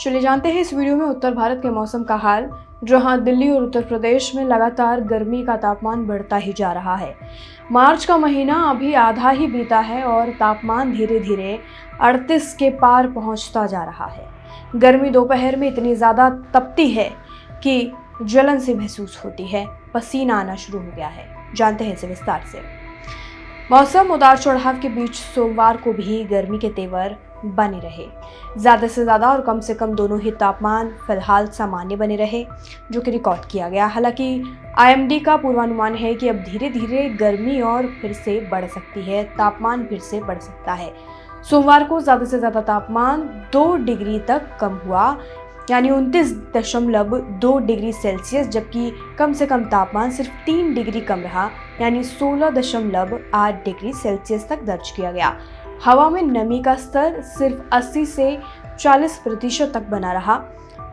चलिए जानते हैं इस वीडियो में उत्तर भारत के मौसम का हाल, जहां दिल्ली और उत्तर प्रदेश में लगातार गर्मी का तापमान बढ़ता ही जा रहा है। मार्च का महीना अभी आधा ही बीता है और तापमान धीरे धीरे 38 के पार पहुंचता जा रहा है। गर्मी दोपहर में इतनी ज़्यादा तपती है कि जलन सी महसूस होती है, पसीना आना शुरू हो गया है। जानते हैं इसे विस्तार से। मौसम उतार चढ़ाव के बीच सोमवार को भी गर्मी के तेवर बने रहे। ज़्यादा से ज़्यादा और कम से कम दोनों ही तापमान फिलहाल सामान्य बने रहे, जो कि रिकॉर्ड किया गया। हालांकि आईएमडी का पूर्वानुमान है कि अब धीरे धीरे गर्मी और फिर से बढ़ सकती है, तापमान फिर से बढ़ सकता है। सोमवार को ज़्यादा से ज़्यादा तापमान 2 डिग्री तक कम हुआ, यानी 29.2 डिग्री सेल्सियस, जबकि कम से कम तापमान सिर्फ 3 डिग्री कम रहा, यानी 16.8 डिग्री सेल्सियस तक दर्ज किया गया। हवा में नमी का स्तर सिर्फ 80 से 40% तक बना रहा।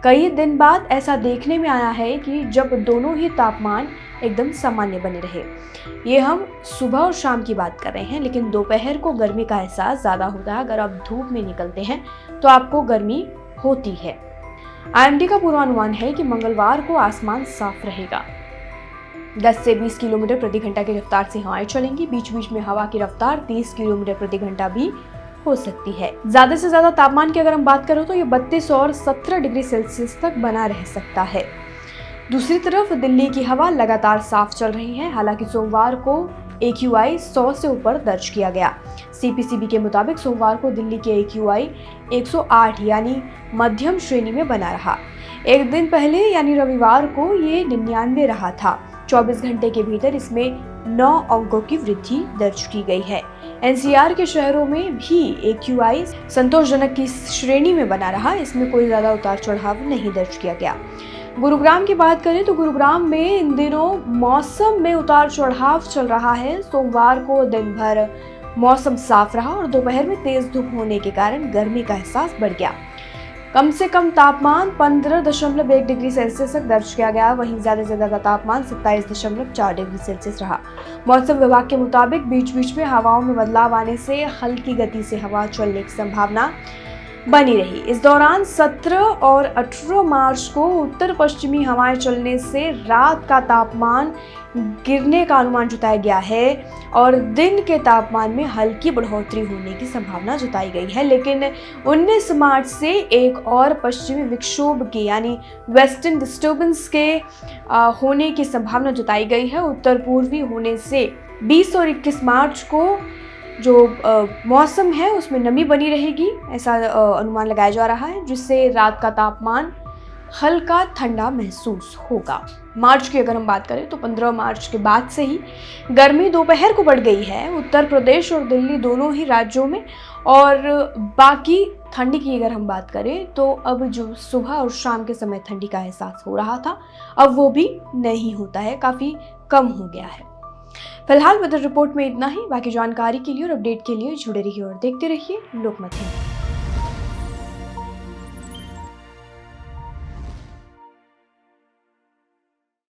कई दिन बाद ऐसा देखने में आया है कि जब दोनों ही तापमान एकदम सामान्य बने रहे। ये हम सुबह और शाम की बात कर रहे हैं, लेकिन दोपहर को गर्मी का एहसास ज़्यादा होता है। अगर आप धूप में निकलते हैं तो आपको गर्मी होती है। आईएमडी का पूर्वानुमान है कि मंगलवार को आसमान साफ रहेगा। 10 से 20 किलोमीटर प्रति घंटा की रफ्तार से हवाएं चलेंगी। बीच बीच में हवा की रफ्तार 30 किलोमीटर प्रति घंटा भी हो सकती है। ज्यादा से ज्यादा तापमान की अगर हम बात करें तो ये 32 और 17 डिग्री सेल्सियस तक बना रह सकता है। दूसरी तरफ दिल्ली की हवा लगातार साफ चल रही है। हालांकि सोमवार को AQI 100 से ऊपर दर्ज किया गया। CPCB के मुताबिक सोमवार को दिल्ली के AQI 108 यानी मध्यम श्रेणी में बना रहा। एक दिन पहले यानी रविवार को ये 99 रहा था। 24 घंटे के भीतर इसमें 9 अंकों की वृद्धि दर्ज की गई है। NCR के शहरों में भी AQI संतोषजनक की श्रेणी में बना रहा। इसमें कोई ज्यादा उतार चढ़ाव नहीं दर्ज किया गया। गुरुग्राम की बात करें तो गुरुग्राम में इन दिनों मौसम में उतार चढ़ाव चल रहा है। सोमवार को दिन भर मौसम साफ रहा और दोपहर में तेज धूप होने के कारण गर्मी का एहसास बढ़ गया। कम से कम तापमान 15.1 डिग्री सेल्सियस तक दर्ज किया गया। वहीं ज्यादा से ज्यादा तापमान 27.4 डिग्री सेल्सियस रहा। मौसम विभाग के मुताबिक बीच बीच में हवाओं में बदलाव आने से हल्की गति से हवा चलने की संभावना बनी रही। इस दौरान 17 और 18 मार्च को उत्तर पश्चिमी हवाएं चलने से रात का तापमान गिरने का अनुमान जताया गया है और दिन के तापमान में हल्की बढ़ोतरी होने की संभावना जताई गई है। लेकिन 19 मार्च से एक और पश्चिमी विक्षोभ की यानी वेस्टर्न डिस्टर्बेंस के होने की संभावना जताई गई है। उत्तर पूर्वी होने से 20 और 21 मार्च को जो मौसम है उसमें नमी बनी रहेगी, ऐसा अनुमान लगाया जा रहा है, जिससे रात का तापमान हल्का ठंडा महसूस होगा। मार्च की अगर हम बात करें तो 15 मार्च के बाद से ही गर्मी दोपहर को बढ़ गई है उत्तर प्रदेश और दिल्ली दोनों ही राज्यों में। और बाकी ठंडी की अगर हम बात करें तो अब जो सुबह और शाम के समय ठंडी का एहसास हो रहा था, अब वो भी नहीं होता है, काफ़ी कम हो गया है। फिलहाल वेदर रिपोर्ट में इतना ही। बाकी जानकारी के लिए और अपडेट के लिए जुड़े रहिए और देखते रहिए लोकमत हिंद।